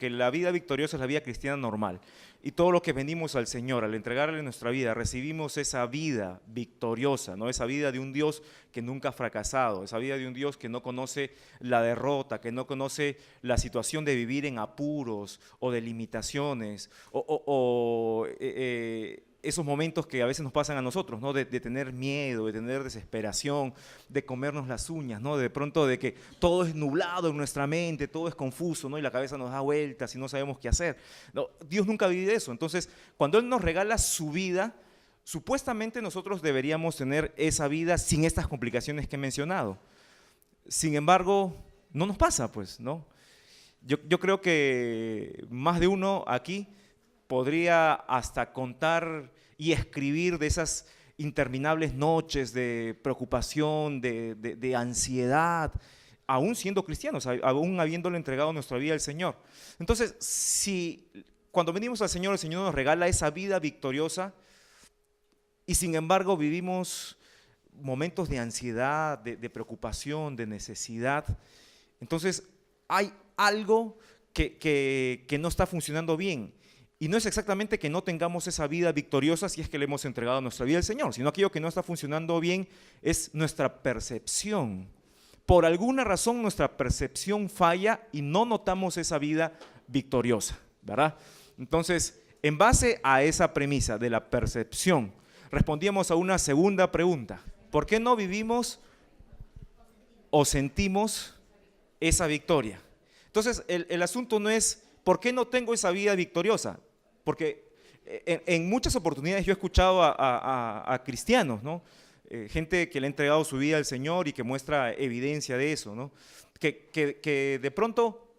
porque la vida victoriosa es la vida cristiana normal. Y todo lo que venimos al Señor, al entregarle nuestra vida, recibimos esa vida victoriosa, ¿no? Esa vida de un Dios que nunca ha fracasado, esa vida de un Dios que no conoce la derrota, que no conoce la situación de vivir en apuros o de limitaciones, esos momentos que a veces nos pasan a nosotros, ¿no? De tener miedo, de tener desesperación, de comernos las uñas, ¿no? De pronto de que todo es nublado en nuestra mente, todo es confuso, ¿no? Y la cabeza nos da vueltas y no sabemos qué hacer. No, Dios nunca vive eso. Entonces, cuando Él nos regala su vida, supuestamente nosotros deberíamos tener esa vida sin estas complicaciones que he mencionado. Sin embargo, no nos pasa, pues, ¿no? Yo creo que más de uno aquí podría hasta contar y escribir de esas interminables noches de preocupación, de ansiedad, aún siendo cristianos, aún habiéndole entregado nuestra vida al Señor. Entonces, si cuando venimos al Señor, el Señor nos regala esa vida victoriosa y sin embargo vivimos momentos de ansiedad, de preocupación, de necesidad, entonces hay algo que no está funcionando bien. Y no es exactamente que no tengamos esa vida victoriosa si es que le hemos entregado nuestra vida al Señor, sino aquello que no está funcionando bien es nuestra percepción. Por alguna razón nuestra percepción falla y no notamos esa vida victoriosa, ¿verdad? Entonces, en base a esa premisa de la percepción, respondíamos a una segunda pregunta. ¿Por qué no vivimos o sentimos esa victoria? Entonces, el asunto no es ¿por qué no tengo esa vida victoriosa? Porque en muchas oportunidades yo he escuchado a cristianos, ¿no? Gente que le ha entregado su vida al Señor y que muestra evidencia de eso, ¿no? Que de pronto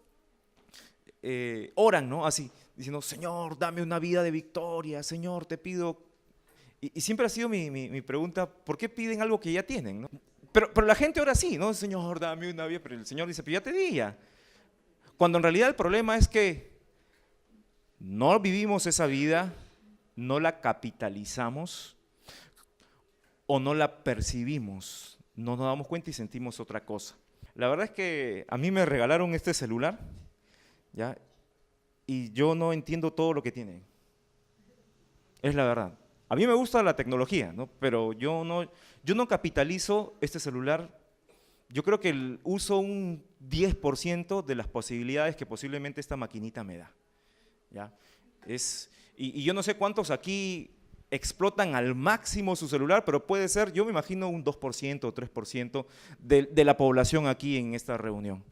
oran, ¿no? Así, diciendo, Señor, dame una vida de victoria, Señor, te pido. Y siempre ha sido mi pregunta, ¿por qué piden algo que ya tienen, ¿no? Pero la gente ora así, ¿no? Señor, dame una vida, pero el Señor dice, pero ya te di ya. Cuando en realidad el problema es que no vivimos esa vida, no la capitalizamos o no la percibimos, no nos damos cuenta y sentimos otra cosa. La verdad es que a mí me regalaron este celular, ¿ya? Y yo no entiendo todo lo que tiene. Es la verdad. A mí me gusta la tecnología, ¿no? Pero yo no capitalizo este celular. Yo creo que uso un 10% de las posibilidades que posiblemente esta maquinita me da, ¿ya? Y yo no sé cuántos aquí explotan al máximo su celular, pero puede ser, yo me imagino, un 2% o 3% de la población aquí en esta reunión.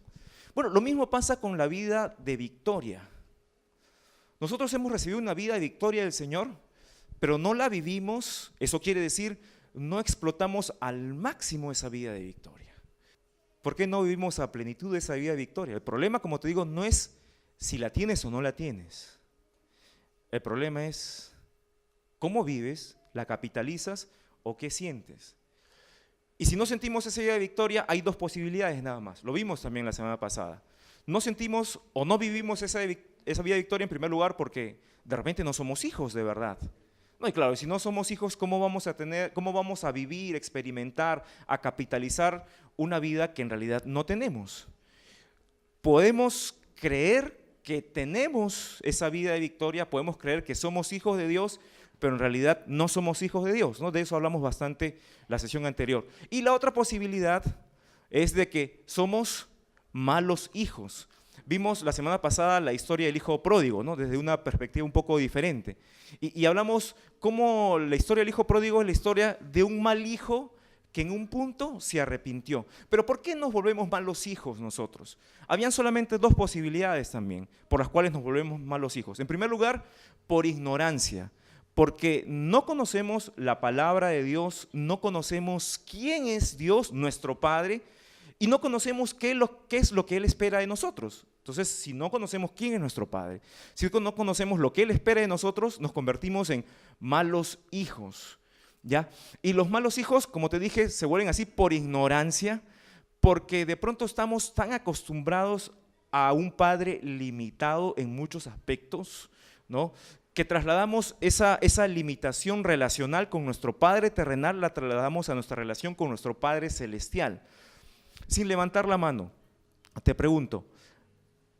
Bueno, lo mismo pasa con la vida de victoria. Nosotros hemos recibido una vida de victoria del Señor, pero no la vivimos, eso quiere decir, no explotamos al máximo esa vida de victoria. ¿Por qué no vivimos a plenitud de esa vida de victoria? El problema, como te digo, no es si la tienes o no la tienes. El problema es cómo vives, la capitalizas o qué sientes. Y si no sentimos esa vida de victoria, hay dos posibilidades nada más. Lo vimos también la semana pasada. No sentimos o no vivimos esa vida de victoria en primer lugar porque de repente no somos hijos de verdad. No, y claro, si no somos hijos, ¿cómo vamos a vivir, experimentar, a capitalizar una vida que en realidad no tenemos? Podemos creer que tenemos esa vida de victoria, podemos creer que somos hijos de Dios, pero en realidad no somos hijos de Dios, ¿no? De eso hablamos bastante la sesión anterior. Y la otra posibilidad es de que somos malos hijos. Vimos la semana pasada la historia del hijo pródigo, ¿no? Desde una perspectiva un poco diferente. Y hablamos cómo la historia del hijo pródigo es la historia de un mal hijo que en un punto se arrepintió. Pero ¿por qué nos volvemos malos hijos nosotros? Habían solamente dos posibilidades también por las cuales nos volvemos malos hijos. En primer lugar, por ignorancia, porque no conocemos la palabra de Dios, no conocemos quién es Dios, nuestro Padre, y no conocemos qué es lo que Él espera de nosotros. Entonces, si no conocemos quién es nuestro Padre, si no conocemos lo que Él espera de nosotros, nos convertimos en malos hijos, ¿ya? Y los malos hijos, como te dije, se vuelven así por ignorancia, porque de pronto estamos tan acostumbrados a un Padre limitado en muchos aspectos, ¿no? Que trasladamos esa limitación relacional con nuestro Padre terrenal, la trasladamos a nuestra relación con nuestro Padre celestial. Sin levantar la mano, te pregunto,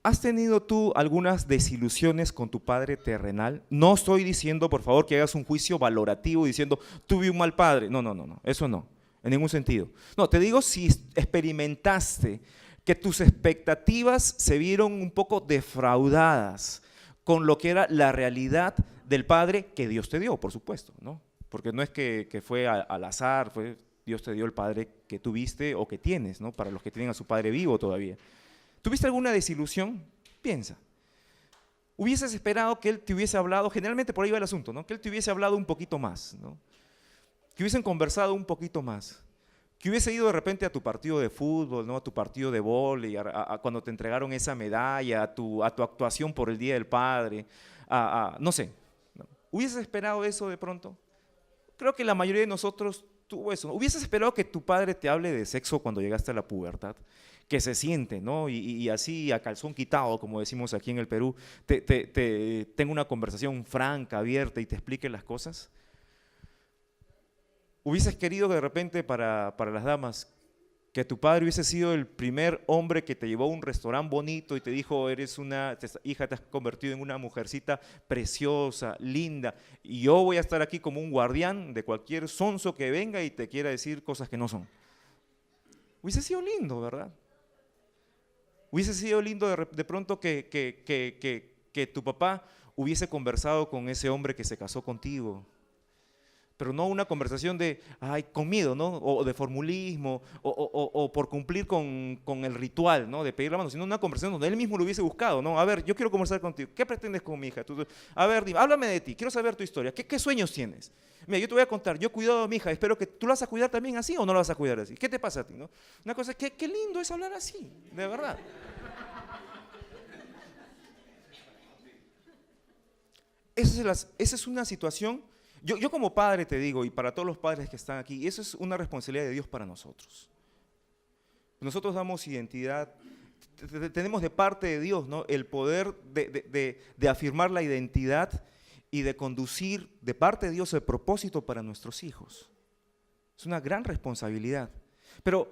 ¿Has tenido tú algunas desilusiones con tu padre terrenal? No estoy diciendo, por favor, que hagas un juicio valorativo diciendo, tuve un mal padre. No, eso no, en ningún sentido. No, te digo si experimentaste que tus expectativas se vieron un poco defraudadas con lo que era la realidad del padre que Dios te dio, por supuesto, ¿no? Porque no es que fue al azar, Dios te dio el padre que tuviste o que tienes, ¿no? Para los que tienen a su padre vivo todavía. ¿Tuviste alguna desilusión? Piensa. Hubieses esperado que él te hubiese hablado, generalmente por ahí va el asunto, ¿no? Que él te hubiese hablado un poquito más, ¿no? Que hubiesen conversado un poquito más. Que hubiese ido de repente a tu partido de fútbol, ¿no? A tu partido de vóley, cuando te entregaron esa medalla, a tu actuación por el Día del Padre, no sé. ¿No? ¿Hubieses esperado eso de pronto? Creo que la mayoría de nosotros tuvo eso. ¿Hubieses esperado que tu padre te hable de sexo cuando llegaste a la pubertad? Que se siente, ¿no? Y así a calzón quitado, como decimos aquí en el Perú, tenga una conversación franca, abierta y te explique las cosas. ¿Hubieses querido que de repente para las damas, que tu padre hubiese sido el primer hombre que te llevó a un restaurante bonito y te dijo, hija, te has convertido en una mujercita preciosa, linda, y yo voy a estar aquí como un guardián de cualquier sonso que venga y te quiera decir cosas que no son? Hubiese sido lindo, ¿verdad? Hubiese sido lindo de pronto que tu papá hubiese conversado con ese hombre que se casó contigo, pero no una conversación de, con miedo, ¿no? O de formulismo, o por cumplir con el ritual, ¿no? De pedir la mano, sino una conversación donde él mismo lo hubiese buscado, ¿no? A ver, yo quiero conversar contigo. ¿Qué pretendes con mi hija? A ver, dime, háblame de ti, quiero saber tu historia. ¿Qué sueños tienes? Mira, yo te voy a contar, yo he cuidado a mi hija, espero que tú la vas a cuidar también así o no la vas a cuidar así. ¿Qué te pasa a ti, no? Una cosa, qué lindo es hablar así, de verdad. Esa es una situación. Yo como padre te digo, y para todos los padres que están aquí, eso es una responsabilidad de Dios para nosotros. Nosotros damos identidad, tenemos de parte de Dios, ¿no? El poder de afirmar la identidad y de conducir de parte de Dios el propósito para nuestros hijos. Es una gran responsabilidad. Pero,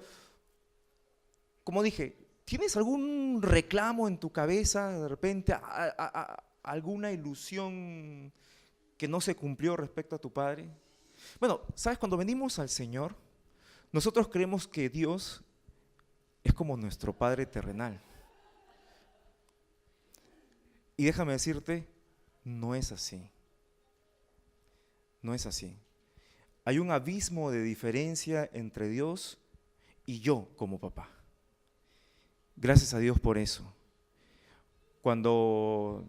como dije, ¿tienes algún reclamo en tu cabeza de repente, alguna ilusión que no se cumplió respecto a tu padre? Bueno, ¿sabes? Cuando venimos al Señor, nosotros creemos que Dios es como nuestro Padre terrenal. Y déjame decirte, no es así. No es así. Hay un abismo de diferencia entre Dios y yo como papá. Gracias a Dios por eso. Cuando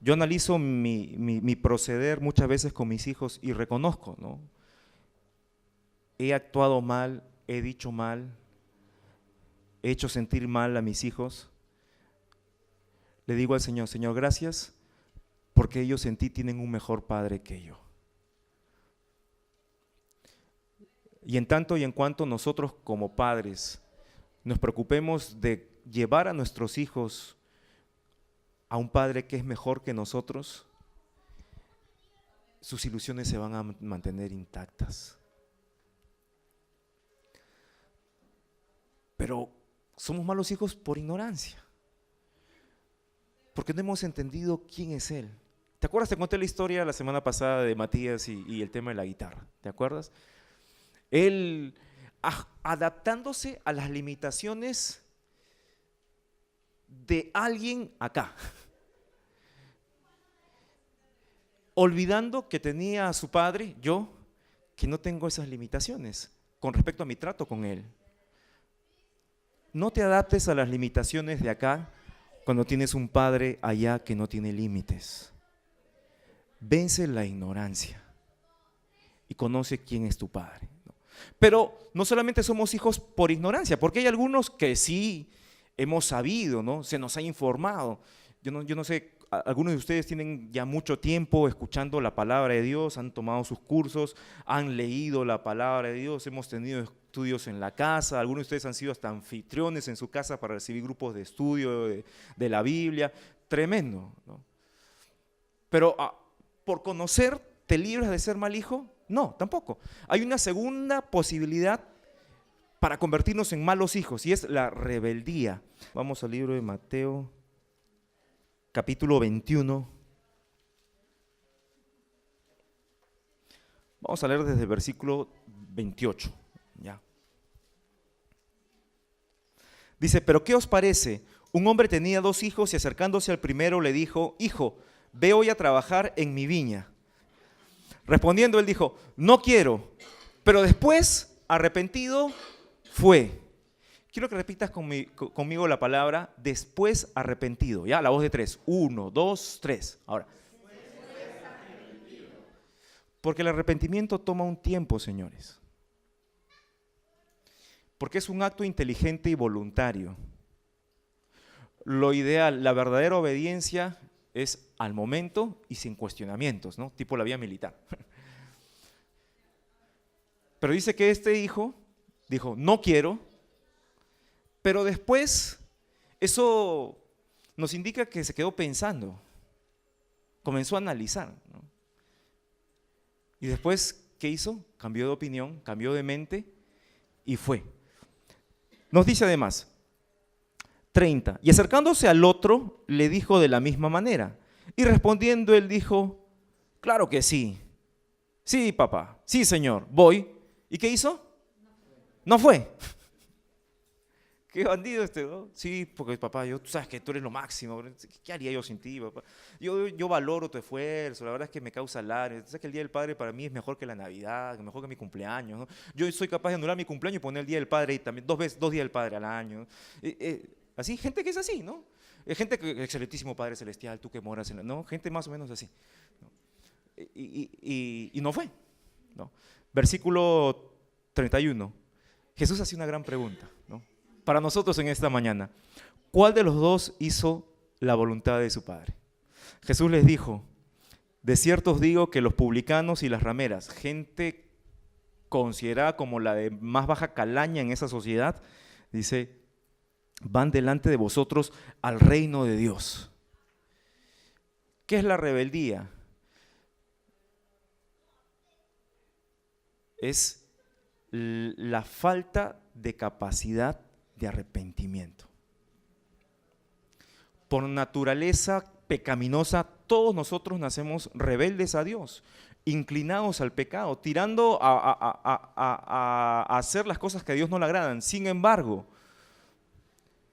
yo analizo mi proceder muchas veces con mis hijos y reconozco, ¿no? He actuado mal, he dicho mal, he hecho sentir mal a mis hijos. Le digo al Señor, Señor, gracias porque ellos en ti tienen un mejor padre que yo. Y en tanto y en cuanto nosotros como padres nos preocupemos de llevar a nuestros hijos a un padre que es mejor que nosotros, sus ilusiones se van a mantener intactas. Pero somos malos hijos por ignorancia, porque no hemos entendido quién es Él. ¿Te acuerdas? Te conté la historia la semana pasada de Matías y el tema de la guitarra. ¿Te acuerdas? Él adaptándose a las limitaciones de alguien acá, olvidando que tenía a su padre, yo, que no tengo esas limitaciones con respecto a mi trato con él. No te adaptes a las limitaciones de acá cuando tienes un padre allá que no tiene límites. Vence la ignorancia y conoce quién es tu padre. Pero no solamente somos hijos por ignorancia, porque hay algunos que sí hemos sabido, ¿no? Se nos ha informado. Yo no sé, algunos de ustedes tienen ya mucho tiempo escuchando la palabra de Dios, han tomado sus cursos, han leído la palabra de Dios, hemos tenido estudios en la casa, algunos de ustedes han sido hasta anfitriones en su casa para recibir grupos de estudio de la Biblia, tremendo, ¿no? Pero por conocer, ¿te libras de ser mal hijo? No, tampoco. Hay una segunda posibilidad para convertirnos en malos hijos y es la rebeldía. Vamos al libro de Mateo capítulo 21. Vamos a leer desde el versículo 28. ¿Ya? Dice, pero ¿qué os parece? Un hombre tenía 2 hijos y acercándose al primero le dijo, hijo, ve hoy a trabajar en mi viña. Respondiendo él dijo, no quiero, pero después, arrepentido, fue. Quiero que repitas conmigo la palabra, después arrepentido. Ya, la voz de 3. 1, 2, 3. Ahora. Porque el arrepentimiento toma un tiempo, señores. Porque es un acto inteligente y voluntario. Lo ideal, la verdadera obediencia es al momento y sin cuestionamientos, ¿no? Tipo la vía militar. Pero dice que este hijo dijo, no quiero, pero después eso nos indica que se quedó pensando, comenzó a analizar, ¿no? Y después, ¿qué hizo? Cambió de opinión, cambió de mente y fue. Nos dice además, 30, y acercándose al otro, le dijo de la misma manera. Y respondiendo él dijo, claro que sí. Sí, papá, sí, señor, voy. ¿Y qué hizo? No fue. Qué bandido este, ¿no? Sí, porque papá, tú sabes que tú eres lo máximo. ¿Qué haría yo sin ti, papá? Yo valoro tu esfuerzo, la verdad es que me causa lágrimas. Tú sabes que el Día del Padre para mí es mejor que la Navidad, mejor que mi cumpleaños, ¿no? Yo soy capaz de anular mi cumpleaños y poner el Día del Padre y también 2 días del Padre al año. Así, gente que es así, ¿no? Gente que, excelentísimo Padre Celestial, tú que moras en la... No, gente más o menos así, ¿no? Y no fue, ¿no? Versículo 31. Jesús hace una gran pregunta, ¿no? Para nosotros en esta mañana. ¿Cuál de los 2 hizo la voluntad de su Padre? Jesús les dijo, de cierto os digo que los publicanos y las rameras, gente considerada como la de más baja calaña en esa sociedad, dice, van delante de vosotros al reino de Dios. ¿Qué es la rebeldía? Es la falta de capacidad de arrepentimiento. Por naturaleza pecaminosa, todos nosotros nacemos rebeldes a Dios, inclinados al pecado, tirando a hacer las cosas que a Dios no le agradan. Sin embargo,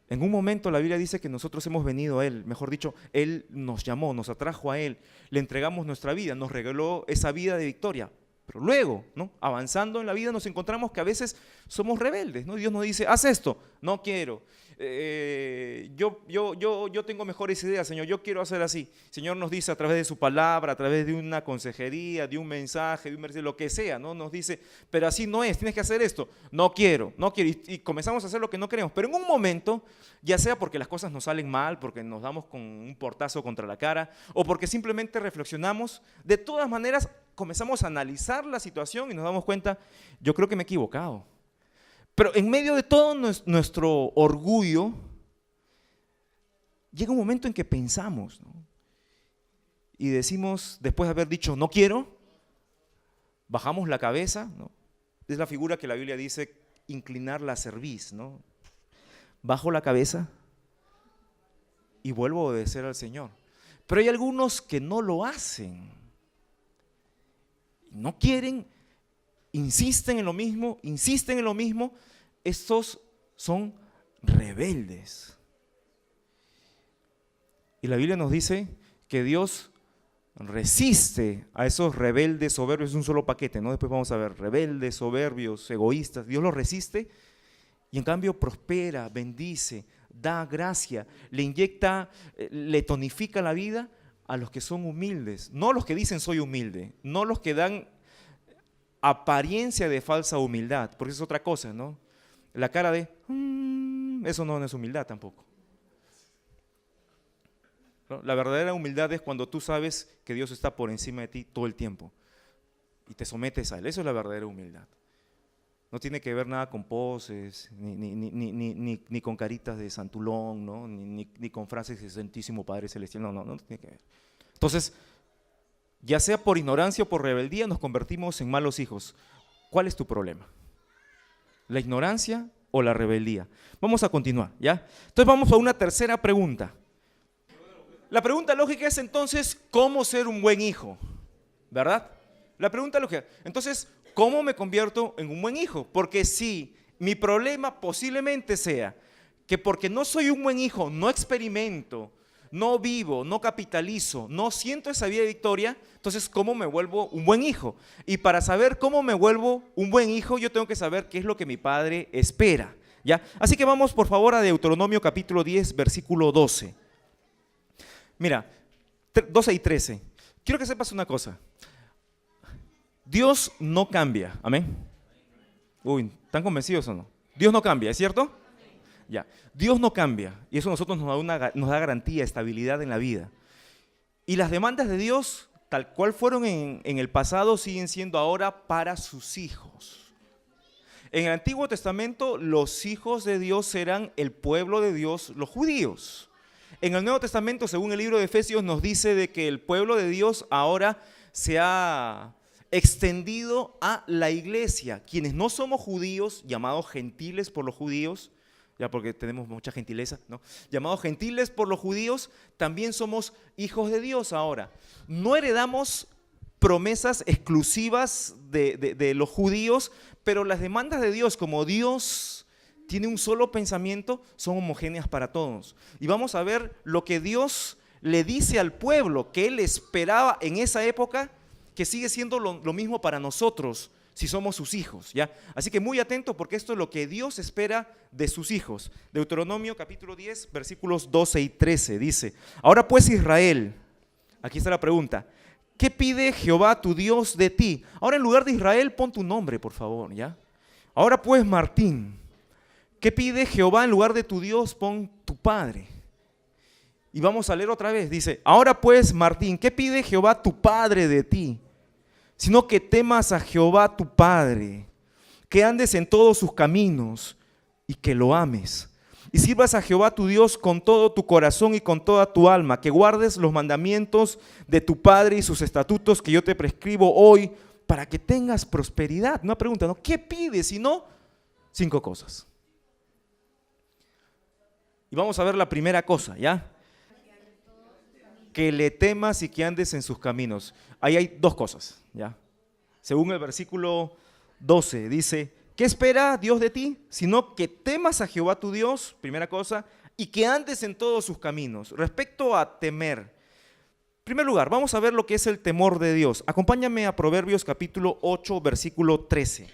en un momento la Biblia dice que nosotros hemos venido a Él, mejor dicho, Él nos llamó, nos atrajo a Él, le entregamos nuestra vida, nos regaló esa vida de victoria. Pero luego, ¿no? Avanzando en la vida nos encontramos que a veces somos rebeldes, ¿no? Dios nos dice, haz esto, no quiero. Yo tengo mejores ideas, Señor, yo quiero hacer así. Señor nos dice a través de su palabra, a través de una consejería, de un mensaje, de un versículo, lo que sea, ¿no? Nos dice, pero así no es, tienes que hacer esto. No quiero. Y comenzamos a hacer lo que no queremos. Pero en un momento, ya sea porque las cosas nos salen mal, porque nos damos con un portazo contra la cara, o porque simplemente reflexionamos, de todas maneras comenzamos a analizar la situación y nos damos cuenta, yo creo que me he equivocado. Pero en medio de todo nuestro orgullo, llega un momento en que pensamos, ¿no? Y decimos, después de haber dicho no quiero, bajamos la cabeza, ¿no? Es la figura que la Biblia dice, inclinar la cerviz, ¿no? Bajo la cabeza y vuelvo a obedecer al Señor. Pero hay algunos que no lo hacen. No quieren, insisten en lo mismo, estos son rebeldes. Y la Biblia nos dice que Dios resiste a esos rebeldes soberbios, es un solo paquete, ¿no? Después vamos a ver, rebeldes, soberbios, egoístas, Dios los resiste y en cambio prospera, bendice, da gracia, le inyecta, le tonifica la vida a los que son humildes, no los que dicen soy humilde, no los que dan apariencia de falsa humildad, porque eso es otra cosa, ¿no? La cara de, eso no es humildad tampoco. ¿No? La verdadera humildad es cuando tú sabes que Dios está por encima de ti todo el tiempo y te sometes a Él, eso es la verdadera humildad. No tiene que ver nada con poses, ni con caritas de santulón, ¿no? ni con frases de Santísimo Padre Celestial, no tiene que ver. Entonces, ya sea por ignorancia o por rebeldía, nos convertimos en malos hijos. ¿Cuál es tu problema? ¿La ignorancia o la rebeldía? Vamos a continuar, ¿ya? Entonces vamos a una tercera pregunta. La pregunta lógica es entonces, ¿cómo ser un buen hijo? ¿Verdad? La pregunta lógica. Entonces, ¿cómo me convierto en un buen hijo? Porque si mi problema posiblemente sea que porque no soy un buen hijo, no experimento, no vivo, no capitalizo, no siento esa vida de victoria, entonces ¿cómo me vuelvo un buen hijo? Y para saber cómo me vuelvo un buen hijo, yo tengo que saber qué es lo que mi padre espera, ¿ya? Así que vamos por favor a Deuteronomio capítulo 10, versículo 12. Mira, 12 y 13. Quiero que sepas una cosa. Dios no cambia, amén. Uy, ¿están convencidos o no? Dios no cambia, ¿es cierto? Ya, Dios no cambia y eso a nosotros nos da garantía, estabilidad en la vida. Y las demandas de Dios, tal cual fueron en el pasado, siguen siendo ahora para sus hijos. En el Antiguo Testamento, los hijos de Dios eran el pueblo de Dios, los judíos. En el Nuevo Testamento, según el libro de Efesios, nos dice de que el pueblo de Dios ahora se ha extendido a la iglesia, quienes no somos judíos, llamados gentiles por los judíos, ya porque tenemos mucha gentileza, ¿no? Llamados gentiles por los judíos, también somos hijos de Dios ahora. No heredamos promesas exclusivas de los judíos, pero las demandas de Dios, como Dios tiene un solo pensamiento, son homogéneas para todos. Y vamos a ver lo que Dios le dice al pueblo, que Él esperaba en esa época, que sigue siendo lo mismo para nosotros, si somos sus hijos, ¿ya? Así que muy atento porque esto es lo que Dios espera de sus hijos. Deuteronomio capítulo 10, versículos 12 y 13, dice: ahora pues Israel, aquí está la pregunta, ¿qué pide Jehová tu Dios de ti? Ahora en lugar de Israel pon tu nombre, por favor, ¿ya? Ahora pues Martín, ¿qué pide Jehová en lugar de tu Dios? Pon tu padre. Y vamos a leer otra vez, dice: ahora pues Martín, ¿qué pide Jehová tu padre de ti? Sino que temas a Jehová tu Padre, que andes en todos sus caminos y que lo ames. Y sirvas a Jehová tu Dios con todo tu corazón y con toda tu alma, que guardes los mandamientos de tu Padre y sus estatutos que yo te prescribo hoy, para que tengas prosperidad. Una pregunta, ¿no? ¿Qué pides? Si no, 5 cosas. Y vamos a ver la primera cosa, ¿ya? Que le temas y que andes en sus caminos. Ahí hay 2 cosas, ¿ya? Según el versículo 12 dice: ¿qué espera Dios de ti? Sino que temas a Jehová tu Dios, primera cosa, y que andes en todos sus caminos. Respecto a temer, en primer lugar, vamos a ver lo que es el temor de Dios. Acompáñame a Proverbios capítulo 8, versículo 13.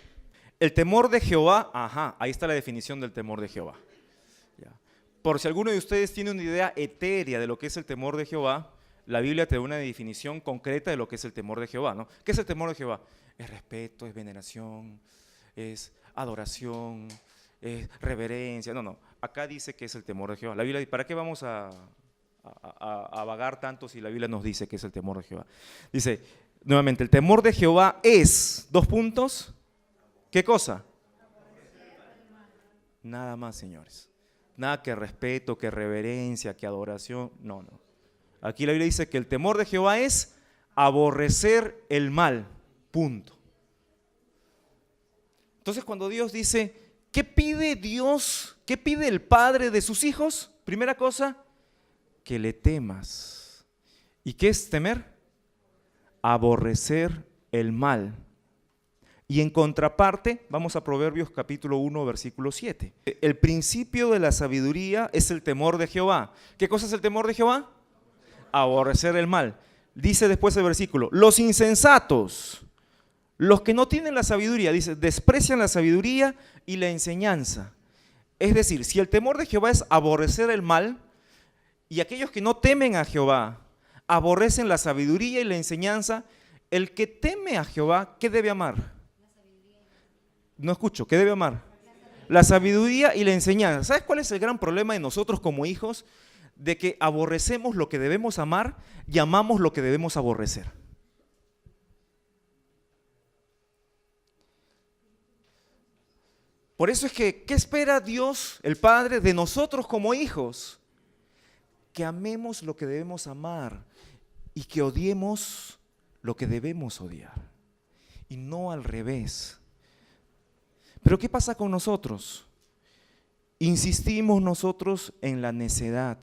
El temor de Jehová, ahí está la definición del temor de Jehová. Por si alguno de ustedes tiene una idea etérea de lo que es el temor de Jehová, la Biblia te da una definición concreta de lo que es el temor de Jehová, ¿no? ¿Qué es el temor de Jehová? Es respeto, es veneración, es adoración, es reverencia. No, acá dice que es el temor de Jehová. La Biblia dice, ¿para qué vamos a vagar tanto si la Biblia nos dice que es el temor de Jehová? Dice, nuevamente, el temor de Jehová es, 2 puntos, ¿qué cosa? Nada más, señores. Nada que respeto, que reverencia, que adoración, no. Aquí la Biblia dice que el temor de Jehová es aborrecer el mal, punto. Entonces cuando Dios dice, ¿qué pide Dios? ¿Qué pide el Padre de sus hijos? Primera cosa, que le temas. ¿Y qué es temer? Aborrecer el mal. Y en contraparte, vamos a Proverbios capítulo 1, versículo 7. El principio de la sabiduría es el temor de Jehová. ¿Qué cosa es el temor de Jehová? Aborrecer el mal. Dice después el versículo, los insensatos, los que no tienen la sabiduría, dice, desprecian la sabiduría y la enseñanza. Es decir, si el temor de Jehová es aborrecer el mal, y aquellos que no temen a Jehová aborrecen la sabiduría y la enseñanza, el que teme a Jehová, ¿qué debe amar? No escucho, ¿qué debe amar? La sabiduría y la enseñanza. ¿Sabes cuál es el gran problema de nosotros como hijos? De que aborrecemos lo que debemos amar y amamos lo que debemos aborrecer. Por eso es que, ¿qué espera Dios, el Padre, de nosotros como hijos? Que amemos lo que debemos amar y que odiemos lo que debemos odiar. Y no al revés. Pero ¿qué pasa con nosotros? Insistimos nosotros en la necedad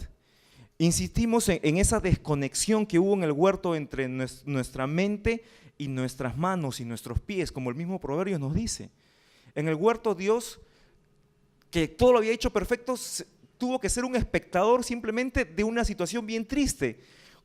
Insistimos en esa desconexión que hubo en el huerto entre nuestra mente y nuestras manos y nuestros pies, como el mismo Proverbio nos dice. En el huerto Dios, que todo lo había hecho perfecto, tuvo que ser un espectador simplemente de una situación bien triste.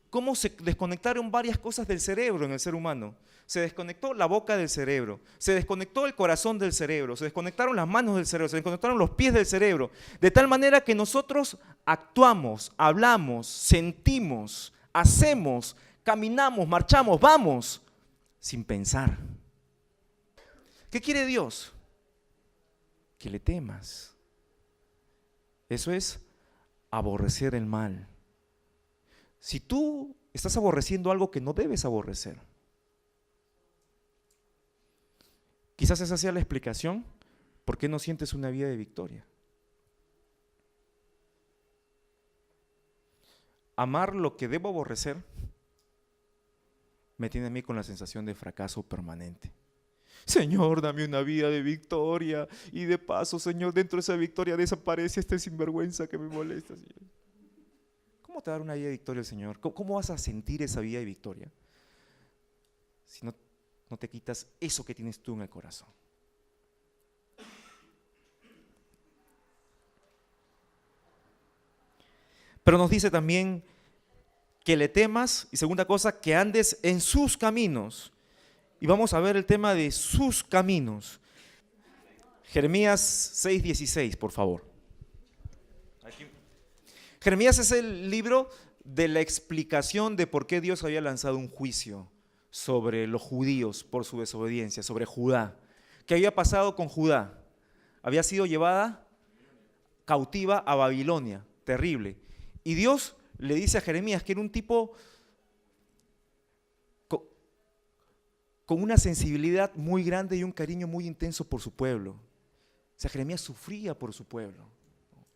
Cómo se desconectaron varias cosas del cerebro en el ser humano. Se desconectó la boca del cerebro, se desconectó el corazón del cerebro, se desconectaron las manos del cerebro, se desconectaron los pies del cerebro, de tal manera que nosotros actuamos, hablamos, sentimos, hacemos, caminamos, marchamos, vamos, sin pensar. ¿Qué quiere Dios? Que le temas. Eso es aborrecer el mal. Si tú estás aborreciendo algo que no debes aborrecer, quizás esa sea la explicación por qué no sientes una vida de victoria. Amar lo que debo aborrecer me tiene a mí con la sensación de fracaso permanente. Señor, dame una vida de victoria y de paso, Señor, dentro de esa victoria desaparece este sinvergüenza que me molesta, Señor. ¿Cómo te va a dar una vida de victoria el Señor? ¿Cómo vas a sentir esa vida de victoria si no te quitas eso que tienes tú en el corazón? Pero nos dice también que le temas y segunda cosa, que andes en sus caminos. Y vamos a ver el tema de sus caminos. Jeremías 6:16, por favor. Aquí. Jeremías es el libro de la explicación de por qué Dios había lanzado un juicio sobre los judíos por su desobediencia, sobre Judá. ¿Qué había pasado con Judá? Había sido llevada cautiva a Babilonia, terrible. Y Dios le dice a Jeremías que era un tipo con una sensibilidad muy grande y un cariño muy intenso por su pueblo. O sea, Jeremías sufría por su pueblo.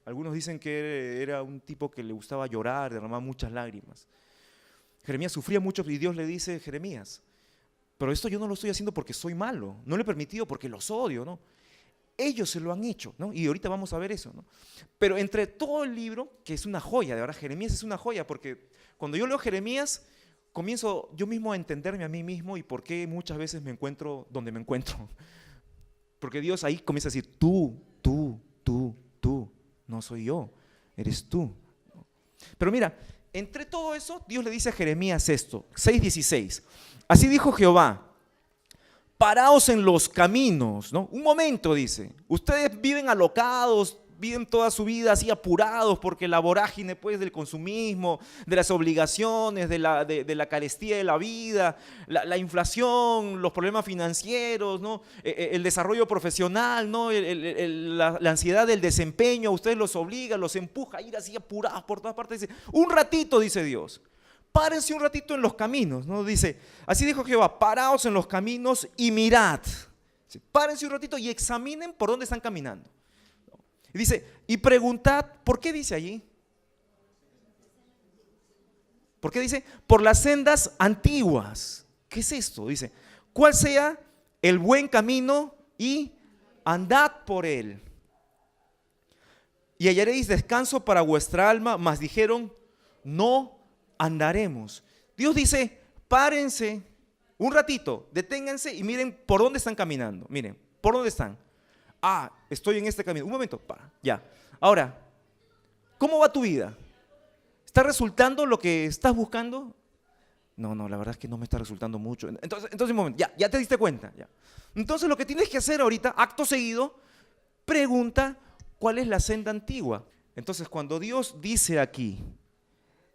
Algunos dicen que era un tipo que le gustaba llorar, derramar muchas lágrimas. Jeremías sufría mucho y Dios le dice, Jeremías, pero esto yo no lo estoy haciendo porque soy malo, no lo he permitido porque los odio, ¿no? Ellos se lo han hecho, ¿no? Y ahorita vamos a ver eso, ¿no? Pero entre todo el libro, que es una joya, de verdad, Jeremías es una joya, porque cuando yo leo Jeremías, comienzo yo mismo a entenderme a mí mismo y por qué muchas veces me encuentro donde me encuentro. Porque Dios ahí comienza a decir, tú, no soy yo, eres tú. Pero mira, entre todo eso, Dios le dice a Jeremías esto, 6:16. Así dijo Jehová, paraos en los caminos, ¿no? Un momento, dice, ustedes viven alocados, viven toda su vida así apurados porque la vorágine pues del consumismo, de las obligaciones, de la carestía de la vida, la inflación, los problemas financieros, ¿no? El desarrollo profesional, ¿no? La ansiedad del desempeño, a ustedes los obliga, los empuja a ir así apurados por todas partes. Dice, un ratito, dice Dios, párense un ratito en los caminos, ¿no? Dice, así dijo Jehová, paraos en los caminos y mirad. Párense un ratito y examinen por dónde están caminando. Y dice, y preguntad, ¿por qué dice allí? ¿Por qué dice? Por las sendas antiguas. ¿Qué es esto? Dice, ¿cuál sea el buen camino y andad por él? Y hallaréis descanso para vuestra alma, mas dijeron, no andaremos. Dios dice, párense un ratito, deténganse y miren por dónde están caminando. Miren, ¿por dónde están? Ah, estoy en este camino. Un momento, ya. Ahora, ¿cómo va tu vida? ¿Está resultando lo que estás buscando? No, la verdad es que no me está resultando mucho. Entonces un momento, ya te diste cuenta. Ya. Entonces lo que tienes que hacer ahorita, acto seguido, pregunta, ¿cuál es la senda antigua? Entonces cuando Dios dice aquí,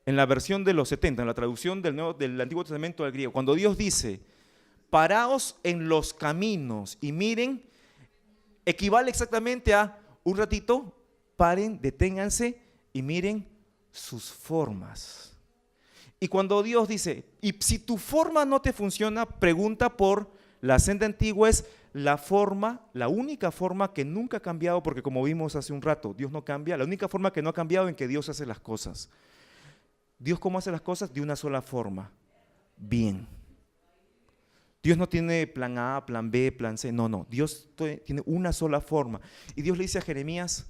en la versión de los 70, en la traducción del Antiguo Testamento al griego, cuando Dios dice, paraos en los caminos y miren, equivale exactamente a un ratito, paren, deténganse y miren sus formas. Y cuando Dios dice, y si tu forma no te funciona, pregunta por la senda antigua, es la forma, la única forma que nunca ha cambiado, porque como vimos hace un rato, Dios no cambia, la única forma que no ha cambiado en que Dios hace las cosas. Dios, ¿cómo hace las cosas? De una sola forma, bien. Dios no tiene plan A, plan B, plan C, no, Dios tiene una sola forma. Y Dios le dice a Jeremías,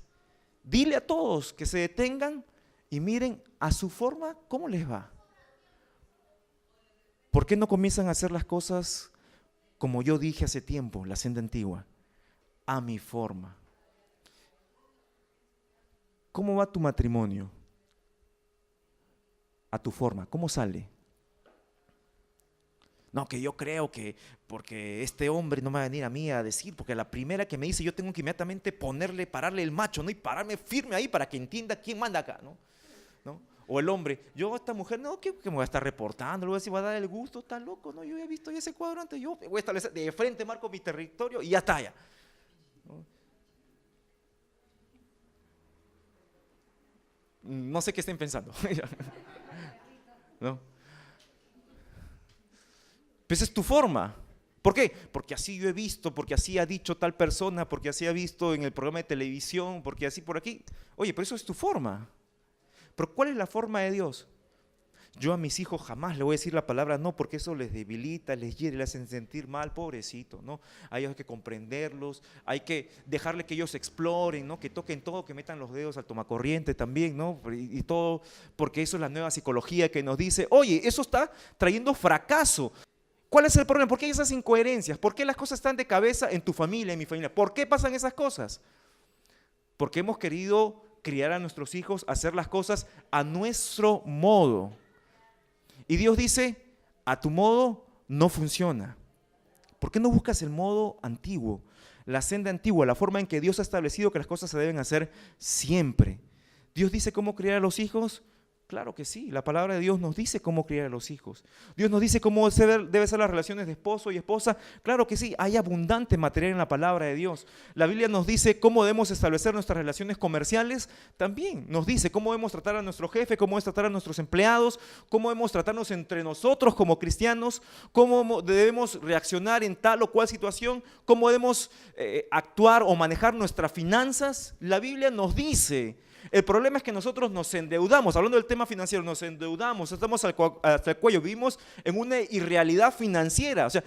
dile a todos que se detengan y miren a su forma cómo les va. ¿Por qué no comienzan a hacer las cosas como yo dije hace tiempo, la senda antigua? A mi forma. ¿Cómo va tu matrimonio? A tu forma. ¿Cómo sale? No, que yo creo que porque este hombre no me va a venir a mí a decir, porque la primera que me dice yo tengo que inmediatamente pararle el macho, ¿no? Y pararme firme ahí para que entienda quién manda acá, ¿no? ¿No? O el hombre, yo a esta mujer, no, que me voy a estar reportando, luego si va a dar el gusto, está loco, ¿no? Yo he visto ya ese cuadro antes, yo voy a establecer, de frente marco mi territorio y ya está ya. ¿No? No sé qué estén pensando. ¿No? Pues es tu forma. ¿Por qué? Porque así yo he visto, porque así ha dicho tal persona, porque así ha visto en el programa de televisión, porque así por aquí. Oye, pero eso es tu forma. Pero ¿cuál es la forma de Dios? Yo a mis hijos jamás le voy a decir la palabra no, porque eso les debilita, les hiere, les hacen sentir mal, pobrecito, ¿no? A ellos hay que comprenderlos, hay que dejarle que ellos exploren, ¿no? Que toquen todo, que metan los dedos al tomacorriente también, ¿no? Y todo, porque eso es la nueva psicología que nos dice, oye, eso está trayendo fracaso. ¿Cuál es el problema? ¿Por qué hay esas incoherencias? ¿Por qué las cosas están de cabeza en tu familia, en mi familia? ¿Por qué pasan esas cosas? Porque hemos querido criar a nuestros hijos, hacer las cosas a nuestro modo. Y Dios dice, a tu modo no funciona. ¿Por qué no buscas el modo antiguo, la senda antigua, la forma en que Dios ha establecido que las cosas se deben hacer siempre? Dios dice cómo criar a los hijos. Claro que sí, la palabra de Dios nos dice cómo criar a los hijos. Dios nos dice cómo deben ser las relaciones de esposo y esposa. Claro que sí, hay abundante material en la palabra de Dios. La Biblia nos dice cómo debemos establecer nuestras relaciones comerciales. También nos dice cómo debemos tratar a nuestro jefe, cómo debemos tratar a nuestros empleados, cómo debemos tratarnos entre nosotros como cristianos, cómo debemos reaccionar en tal o cual situación, cómo debemos actuar o manejar nuestras finanzas. La Biblia nos dice. El problema es que nosotros nos endeudamos, hablando del tema financiero, nos endeudamos, estamos hasta el cuello, vivimos en una irrealidad financiera, o sea,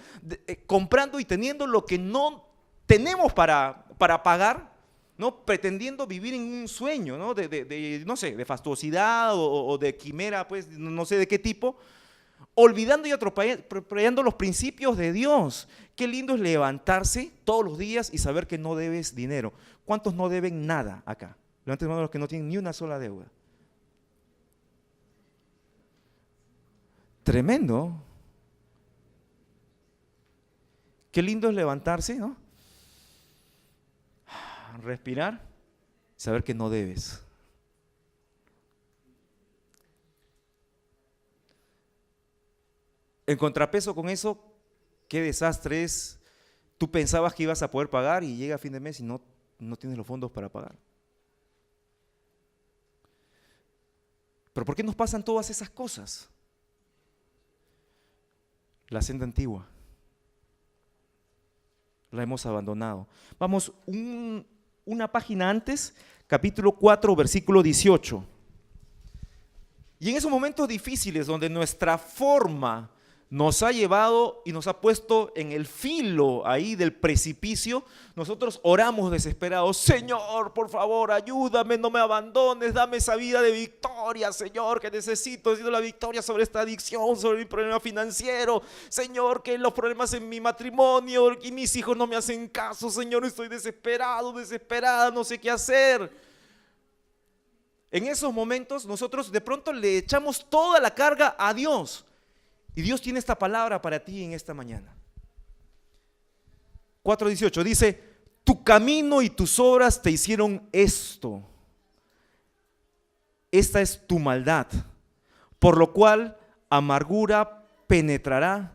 comprando y teniendo lo que no tenemos para pagar, ¿no? Pretendiendo vivir en un sueño, ¿no? No sé, de fastuosidad o de quimera, pues, no sé de qué tipo, olvidando y atropellando los principios de Dios. Qué lindo es levantarse todos los días y saber que no debes dinero. ¿Cuántos no deben nada acá? Levanten la mano los que no tienen ni una sola deuda. Tremendo. Qué lindo es levantarse, ¿no? Respirar, saber que no debes. En contrapeso con eso, qué desastre es. Tú pensabas que ibas a poder pagar y llega a fin de mes y no tienes los fondos para pagar. ¿Pero por qué nos pasan todas esas cosas? La senda antigua la hemos abandonado. Vamos una página antes, capítulo 4, versículo 18. Y en esos momentos difíciles donde nuestra forma nos ha llevado y nos ha puesto en el filo ahí del precipicio, nosotros oramos desesperados: Señor, por favor, ayúdame, no me abandones, dame esa vida de victoria, Señor, que necesito la victoria sobre esta adicción, sobre mi problema financiero, Señor, que los problemas en mi matrimonio y mis hijos no me hacen caso, Señor, estoy desesperado, desesperada, no sé qué hacer. En esos momentos nosotros de pronto le echamos toda la carga a Dios. Y Dios tiene esta palabra para ti en esta mañana. 4:18 dice: tu camino y tus obras te hicieron esto. Esta es tu maldad, por lo cual amargura penetrará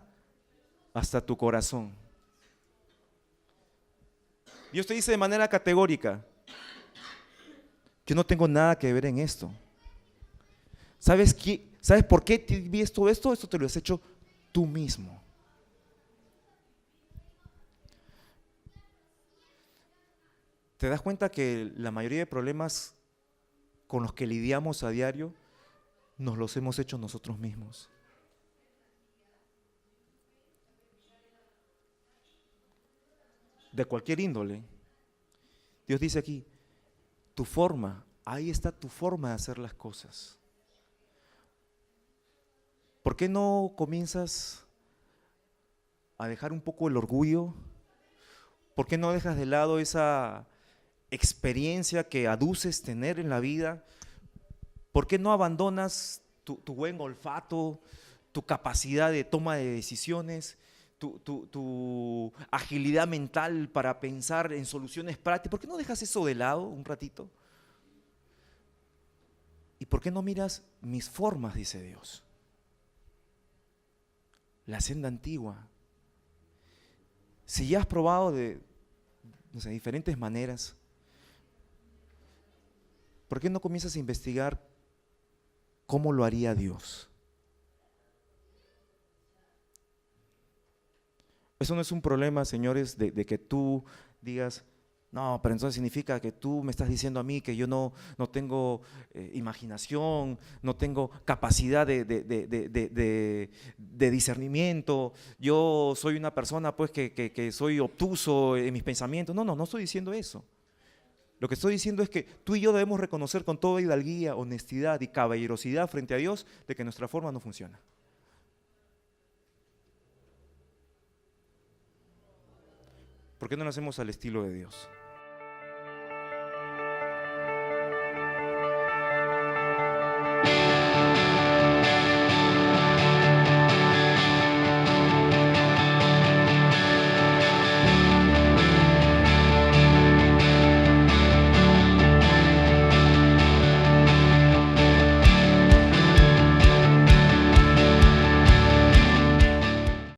hasta tu corazón. Dios te dice de manera categórica: yo no tengo nada que ver en esto. ¿Sabes por qué te vives todo esto? Esto te lo has hecho tú mismo. ¿Te das cuenta que la mayoría de problemas con los que lidiamos a diario nos los hemos hecho nosotros mismos? De cualquier índole. Dios dice aquí: tu forma, ahí está tu forma de hacer las cosas. ¿Por qué no comienzas a dejar un poco el orgullo? ¿Por qué no dejas de lado esa experiencia que aduces tener en la vida? ¿Por qué no abandonas tu buen olfato, tu capacidad de toma de decisiones, tu agilidad mental para pensar en soluciones prácticas? ¿Por qué no dejas eso de lado un ratito? ¿Y por qué no miras mis formas, dice Dios? La senda antigua. Si ya has probado de diferentes maneras, ¿por qué no comienzas a investigar cómo lo haría Dios? Eso no es un problema, señores, de que tú digas, no, pero entonces significa que tú me estás diciendo a mí que yo no tengo imaginación, no tengo capacidad de discernimiento, yo soy una persona pues que soy obtuso en mis pensamientos. No estoy diciendo eso. Lo que estoy diciendo es que tú y yo debemos reconocer con toda hidalguía, honestidad y caballerosidad frente a Dios de que nuestra forma no funciona. ¿Por qué no lo hacemos al estilo de Dios?